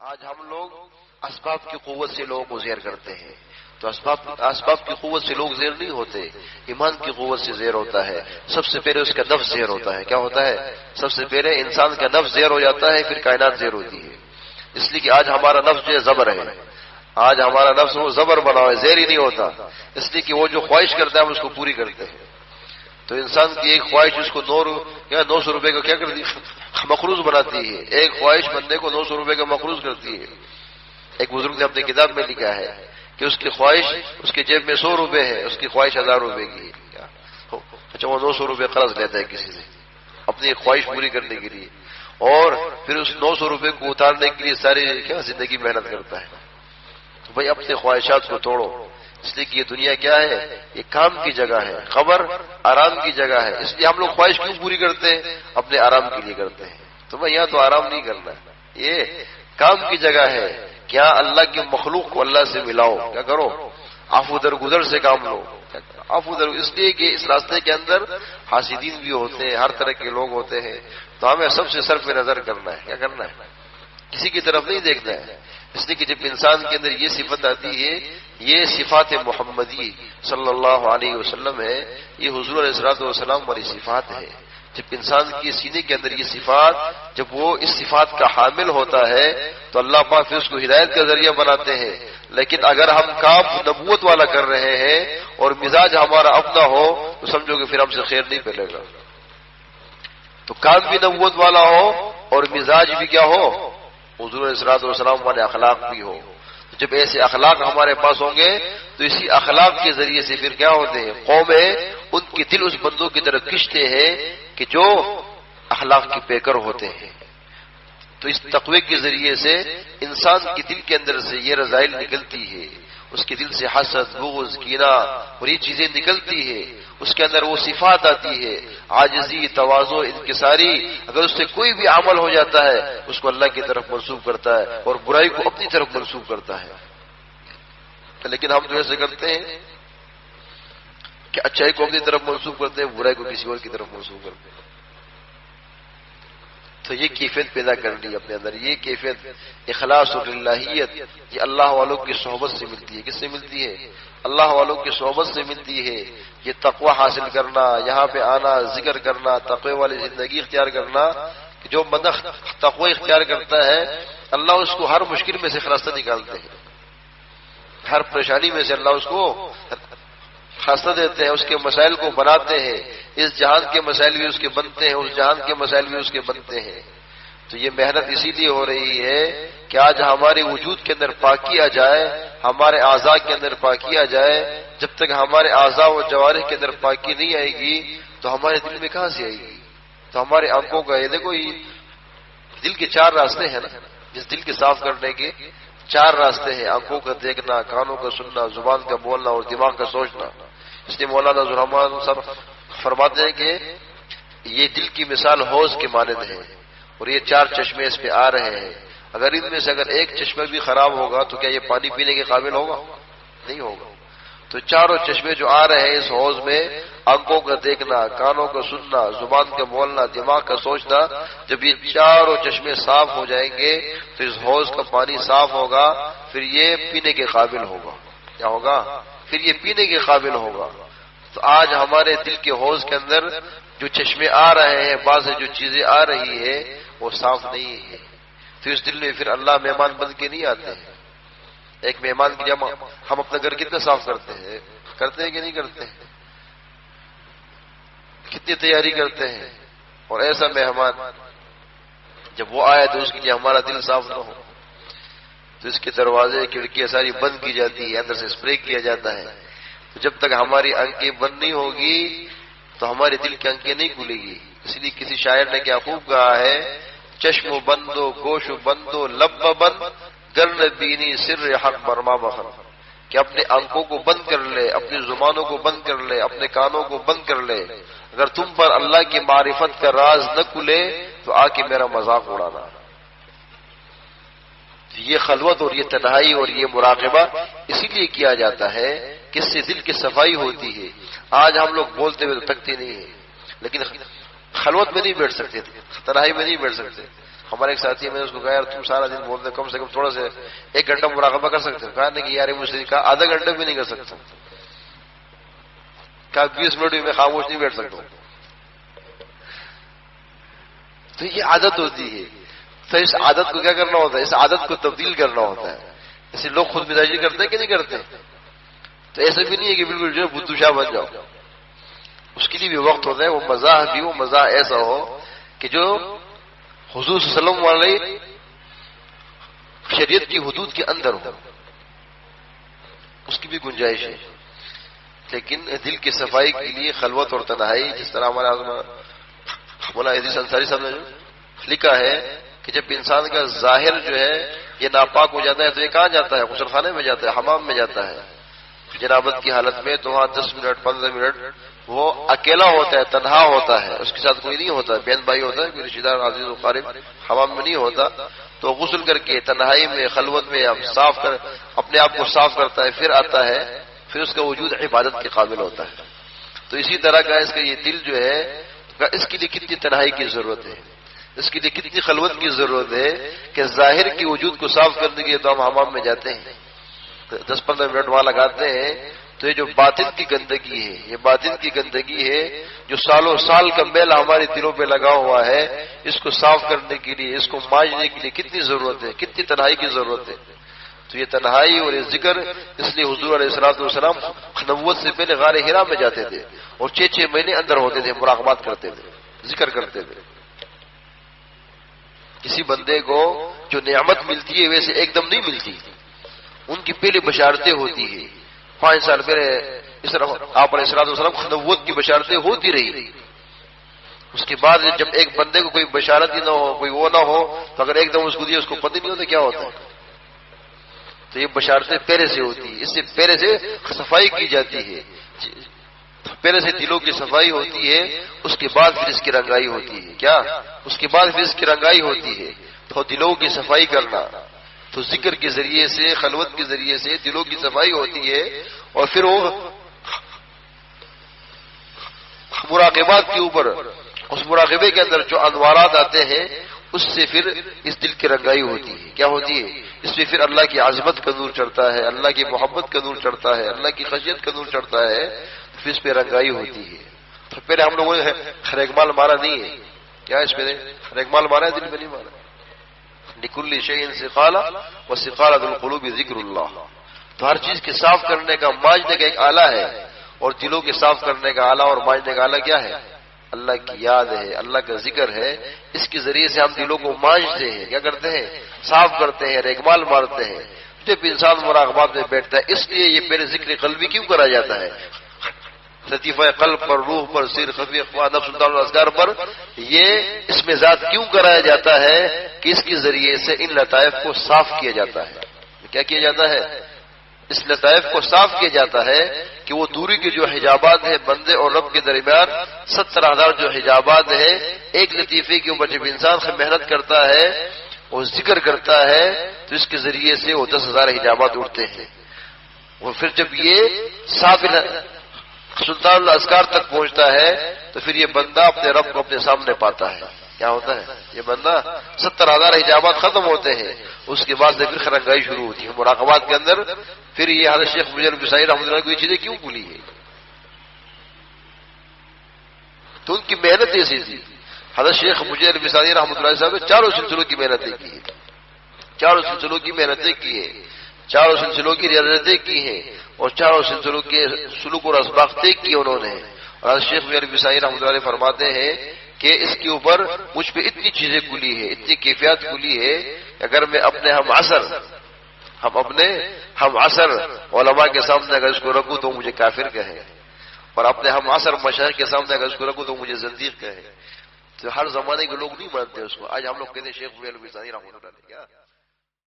آج ہم لوگ اسباب کی قوت سے لوگوں کو زیر کرتے ہیں، تو اسباب کی قوت سے لوگ زیر نہیں ہوتے، ایمان کی قوت سے زیر ہوتا ہے۔ سب سے پہلے اس کا نفس زیر ہوتا ہے۔ کیا ہوتا ہے؟ سب سے پہلے انسان کا نفس زیر ہو جاتا ہے، پھر کائنات زیر ہوتی ہے۔ اس لیے کہ آج ہمارا نفس جو ہے زبر ہے، آج ہمارا نفس وہ زبر بنا ہوا ہے، زیر ہی نہیں ہوتا، اس لیے کہ وہ جو خواہش کرتا ہے ہم اس کو پوری کرتے ہیں۔ تو انسان کی ایک خواہش اس کو 900 روپے کا کیا کر دی، مقروض بناتی ہے۔ ایک خواہش بندے کو 900 روپے کا مقروض کرتی ہے۔ ایک بزرگ نے اپنی کتاب میں لکھا ہے کہ اس کی خواہش، اس کے جیب میں 100 روپے ہے، اس کی خواہش 1000 روپے کی ہے۔ اچھا، وہ 900 روپے قرض لیتا ہے کسی سے اپنی خواہش پوری کرنے کے لیے، اور پھر اس 900 روپے کو اتارنے کے لیے ساری کیا زندگی محنت کرتا ہے۔ تو بھائی اپنے خواہشات کو توڑو، اس لیے کہ یہ دنیا کیا ہے، یہ کام کی جگہ ہے، قبر آرام کی جگہ ہے۔ اس لیے ہم لوگ خواہش کیوں پوری کرتے ہیں؟ اپنے آرام کے لیے کرتے ہیں۔ تو بھائی یہاں تو آرام نہیں کرنا ہے، یہ کام کی جگہ ہے۔ کیا اللہ کی مخلوق کو اللہ سے ملاؤ، کیا کرو، عفو درگزر سے کام لو۔ عفو در، اس لیے کہ اس راستے کے اندر حاسدین بھی ہوتے ہیں، ہر طرح کے لوگ ہوتے ہیں، تو ہمیں سب سے صرف نظر کرنا ہے۔ کیا کرنا ہے؟ کسی کی طرف نہیں دیکھنا ہے۔ اس لیے کہ جب انسان کے اندر یہ صفت آتی ہے، یہ صفات محمدی صلی اللہ علیہ وسلم ہے، یہ حضور علیہ الصلوۃ والسلام والی صفات ہے۔ جب انسان کے سینے کے اندر یہ صفات، جب وہ اس صفات کا حامل ہوتا ہے تو اللہ پاک پھر اس کو ہدایت کا ذریعہ بناتے ہیں۔ لیکن اگر ہم کام نبوت والا کر رہے ہیں اور مزاج ہمارا اپنا ہو تو سمجھو کہ پھر ہم سے خیر نہیں پھیلے گا۔ تو کام بھی نبوت والا ہو اور مزاج بھی کیا ہو، حضور علیہ الصلوۃ والسلام والے اخلاق بھی ہو۔ جب ایسے اخلاق ہمارے پاس ہوں گے تو اسی اخلاق کے ذریعے سے پھر کیا ہوتے ہیں، قومیں ان کے دل اس بندوں کی طرف کھینچتے ہیں کہ جو اخلاق کے پیکر ہوتے ہیں۔ تو اس تقوی کے ذریعے سے انسان کے دل کے اندر سے یہ رذائل نکلتی ہے، اس کے دل سے حسد، بغض، کینہ اور یہ چیزیں نکلتی ہے، اس کے اندر وہ صفات آتی ہے، عاجزی، تواضع، انکساری۔ اگر اس سے کوئی بھی عمل ہو جاتا ہے اس کو اللہ کی طرف منسوب کرتا ہے اور برائی کو اپنی طرف منسوب کرتا ہے۔ لیکن ہم جو ایسے کرتے ہیں کہ اچھائی کو اپنی طرف منسوب کرتے ہیں، برائی کو کسی اور کی طرف منسوب کرتے ہیں۔ تو یہ کیفیت پیدا کر لی اپنے اندر، یہ کیفیت اخلاص اور اللہیت، یہ اللہ والوں کی صحبت سے ملتی ہے۔ کس سے ملتی ہے؟ اللہ والوں کی صحبت سے ملتی ہے۔ یہ تقوی حاصل کرنا، یہاں پہ آنا، ذکر کرنا، تقوی والی زندگی اختیار کرنا، کہ جو بندہ تقوی اختیار کرتا ہے اللہ اس کو ہر مشکل میں سے خلاصہ نکالتے ہیں، ہر پریشانی میں سے اللہ اس کو خلاصہ دیتے ہیں، اس کے مسائل کو بناتے ہیں۔ اس جہان کے مسائل بھی اس کے بنتے ہیں، اس جہان کے مسائل بھی اس کے بنتے ہیں۔ تو یہ محنت اسی لیے ہو رہی ہے کہ آج ہمارے وجود کے اندر پاکی آ جائے، ہمارے اعضاء کے اندر پاکی آ جائے۔ جب تک ہمارے اعضاء و جوارح کے اندر پاکی نہیں آئے گی تو ہمارے دل میں کہاں سے آئے گی؟ تو ہمارے آنکھوں کا، یہ دیکھو، یہ دل کے 4 راستے ہیں نا، جس دل کے صاف کرنے کے 4 راستے ہیں، آنکھوں کا دیکھنا، کانوں کا سننا، زبان کا بولنا اور دماغ کا سوچنا۔ اس لیے مولانا عبدالرحمان صاحب فرماتے ہیں کہ یہ دل کی مثال حوض کے مانند ہے اور یہ 4 چشمے اس پہ آ رہے ہیں، اگر ان میں سے اگر ایک چشمہ بھی خراب ہوگا تو کیا یہ پانی پینے کے قابل ہوگا؟ نہیں ہوگا۔ تو 4 چشمے جو آ رہے ہیں اس حوض میں، آنکھوں کا دیکھنا، کانوں کا سننا، زبان کا بولنا، دماغ کا سوچنا، جب یہ 4 چشمے صاف ہو جائیں گے تو اس حوض کا پانی صاف ہوگا، پھر یہ پینے کے قابل ہوگا۔ کیا ہوگا؟ پھر یہ پینے کے قابل ہوگا۔ تو آج ہمارے دل کے حوض کے اندر جو چشمے آ رہے ہیں، بعض جو چیزیں آ رہی ہے وہ صاف نہیں ہے، تو اس دل میں پھر اللہ مہمان بن کے نہیں آتے ہیں۔ ایک مہمان کی جب ہم اپنا گھر کتنا صاف کرتے ہیں کہ نہیں کرتے ہیں؟ کتنی تیاری کرتے ہیں، اور ایسا مہمان جب وہ آئے تو اس کے لیے ہمارا دل صاف نہ ہو تو اس کے دروازے، کھڑکیاں ساری بند کی جاتی ہے، اندر سے اسپرے کیا جاتا ہے۔ تو جب تک ہماری آنکھیں بند نہیں ہوگی تو ہمارے دل کی آنکھیں نہیں کھلے گی۔ اس لیے کسی شاعر نے کیا خوب کہا ہے، چشم بندو گوش بندو لب بند گرن بینی سر حق برما بخر، کہ اپنے آنکھوں کو بند کر لے، اپنی زبانوں کو بند کر لے، اپنے کانوں کو بند کر لے، اگر تم پر اللہ کی معرفت کا راز نہ کھلے تو آ کے میرا مذاق اڑانا۔ یہ خلوت اور یہ تنہائی اور یہ مراقبہ اسی لیے کیا جاتا ہے کہ اس سے دل کی صفائی ہوتی ہے۔ آج ہم لوگ بولتے ہوئے تو تھکتے نہیں ہیں، لیکن خلوت میں نہیں بیٹھ سکتے تھے، تنہائی میں نہیں بیٹھ سکتے، ہمارے ایک ساتھی میں نے اس کو کہا یار تم سارا دن بولتے کم سے کم تھوڑا سے 1 گھنٹہ مراقبہ کر سکتے ہو؟ کہا نہیں کہ یار مجھ سے کہا آدھا گھنٹہ بھی نہیں کر سکتا، کہا 20 منٹ بھی میں خاموش نہیں بیٹھ سکتا. تو یہ عادت ہوتی ہے. تو اس عادت کو کیا کرنا ہوتا ہے؟ اس عادت کو تبدیل کرنا ہوتا ہے. اسے لوگ خود مزاجی کرتے ہیں کہ نہیں کرتے؟ تو ایسا بھی نہیں ہے کہ بالکل جو ہے بدھو شاہ بن جاؤ. اس کے لیے بھی وقت ہوتا ہے. وہ مزاح بھی وہ مزاح ایسا ہو کہ جو حضور صلی اللہ علیہ وسلم والے شریعت کی حدود کے اندر ہو، اس کی بھی گنجائش ہے. لیکن دل کی صفائی کے لیے خلوت اور تنہائی، جس طرح ہمارا مولانا عزیز انصاری صاحب نے لکھا ہے کہ جب انسان کا ظاہر جو ہے یہ ناپاک ہو جاتا ہے تو یہ کہاں جاتا ہے؟ غسل خانے میں جاتا ہے، حمام میں جاتا ہے جنابت کی حالت میں. تو وہاں 10 منٹ 15 منٹ وہ اکیلا ہوتا ہے، تنہا ہوتا ہے، اس کے ساتھ کوئی نہیں ہوتا، بہن بھائی ہوتا ہے، کوئی رشتے دار عزیز و قارب حمام میں نہیں ہوتا. تو غسل کر کے تنہائی میں خلوت میں صاف کر اپنے آپ کو صاف کرتا ہے، پھر آتا ہے، پھر اس کا وجود عبادت کے قابل ہوتا ہے. تو اسی طرح کا اس کا یہ دل جو ہے اس کے لیے کتنی تنہائی کی ضرورت ہے، اس کے لیے کتنی خلوت کی ضرورت ہے کہ ظاہر کی وجود کو صاف کرنے کے لیے تو ہم حمام میں جاتے ہیں، 10-15 منٹ وہاں لگاتے ہیں. تو یہ جو باطن کی گندگی ہے، یہ باطن کی گندگی ہے جو سالوں سال کا میل ہمارے دلوں پہ لگا ہوا ہے، اس کو صاف کرنے کے لیے، اس کو مانجنے کے لیے کتنی ضرورت ہے، کتنی تنہائی کی ضرورت ہے. تو یہ تنہائی اور یہ ذکر، اس لیے حضور علیہ السلام نبوت سے پہلے غار حرا میں جاتے تھے اور 6 مہینے اندر ہوتے تھے، مراقبات کرتے تھے، ذکر کرتے تھے. کسی بندے کو جو نعمت ملتی ہے ویسے ایک دم نہیں ملتی، ان کی پہلے بشارتیں ہوتی ہے. 5 سال پہلے اس طرح آپ علیہ السلام نبوت کی بشارتیں ہوتی رہی. اس کے بعد جب ایک بندے کو کوئی بشارت ہی نہ ہو، کوئی وہ نہ ہو، تو اگر ایک دم اس کو دیا اس کو پتہ نہیں ہوتا کیا ہوتا ہے. تو یہ بشارتیں پہلے سے ہوتی ہے، اس سے پہلے سے صفائی کی جاتی ہے، پہلے سے دلوں کی صفائی ہوتی ہے، اس کے بعد پھر اس کی رنگائی ہوتی ہے. کیا؟ اس کے بعد پھر اس کی رنگائی ہوتی ہے. تو دلوں کی صفائی کرنا، تو ذکر کے ذریعے سے، خلوت کے ذریعے سے دلوں کی صفائی ہوتی ہے. اور پھر وہ مراقبات کے اوپر، اس مراقبے کے اندر جو انوارات آتے ہیں اس سے پھر اس دل کی رنگائی ہوتی ہے. کیا ہوتی ہے؟ اس میں پھر اللہ کی عظمت کا نور چڑھتا ہے، اللہ کی محبت کا نور چڑھتا ہے، اللہ کی خشیت کا نور چڑھتا ہے، پھر اس پہ رنگائی ہوتی ہے. تو پہلے ہم لوگوں نے خریگمال مارا نہیں ہے. کیا اس پہ خریگمال مارا ہے؟ دل میں نہیں مارا. لکل شیء سقالہ وسقالۃ القلوب ذکر اللہ. تو ہر چیز کے صاف کرنے کا، مانجنے کا ایک آلہ ہے، اور دلوں کے صاف کرنے کا آلہ اور مانجنے کا آلہ کیا ہے؟ اللہ کی یاد ہے، اللہ کا ذکر ہے. اس کے ذریعے سے ہم دلوں کو مانجتے ہیں. کیا کرتے ہیں؟ صاف کرتے ہیں، ریگمال مارتے ہیں. جب انسان مراقبات میں بیٹھتا ہے، اس لیے یہ پہلے ذکر قلبی کیوں کرا جاتا ہے؟ لطیفہ قلب پر، روح پر، سیر خفی اخفا نفس سلطان الاذکار پر یہ اس میں ذات کیوں کرایا جاتا ہے کہ اس کے ذریعے سے ان لطائف کو صاف کیا جاتا ہے. کیا کیا جاتا ہے؟ اس لطائف کو صاف کیا جاتا ہے کہ وہ دوری کے جو حجابات ہیں بندے اور رب کے درمیان، 70,000 جو حجابات ہیں، ایک لطیفے کے اوپر جب انسان محنت کرتا ہے اور ذکر کرتا ہے تو اس کے ذریعے سے وہ 10,000 حجابات اٹھتے ہیں. اور پھر جب یہ صاف سلطان الاذکار تک پہنچتا ہے تو پھر یہ بندہ اپنے رب کو اپنے سامنے پاتا ہے. کیا ہوتا ہے؟ یہ بندہ 70,000 حجابات ختم ہوتے ہیں، اس کے بعد سے پھر خرنگائی شروع ہوتی ہے مراقبات کے اندر. پھر یہ حضرت شیخ مجر بسائی رحمۃ اللہ کو یہ چیزیں کیوں بھولی ہے؟ تو ان کی محنت ایسی تھی. حضرت شیخ مجر بسائی رحمۃ اللہ صاحب نے 4 سلسلوں کی محنتیں کی ہیں، 4 سلسلوں کی محنتیں کی ہیں، 4 سلسلوں کی ریاضتیں کی ہیں، اور 4 سلسلوں کے سلوک اور اسباق طے کیے انہوں نے. اور شیخ میر بسائی رحمۃ اللہ فرماتے ہیں کہ اس کے اوپر مجھ پہ اتنی چیزیں کھلی ہے، اتنی کیفیات کھلی ہے، اگر میں اپنے ہم عصر علماء کے سامنے اگر اس کو رکھوں تو مجھے کافر کہے، اور اپنے ہم عصر مشائخ کے سامنے اگر اس کو رکھوں تو مجھے زندیق کہے. تو ہر زمانے کے لوگ نہیں مانتے اس کو. آج ہم لوگ کہتے ہیں شیخ میر بسائی رحمۃ اللہ کیا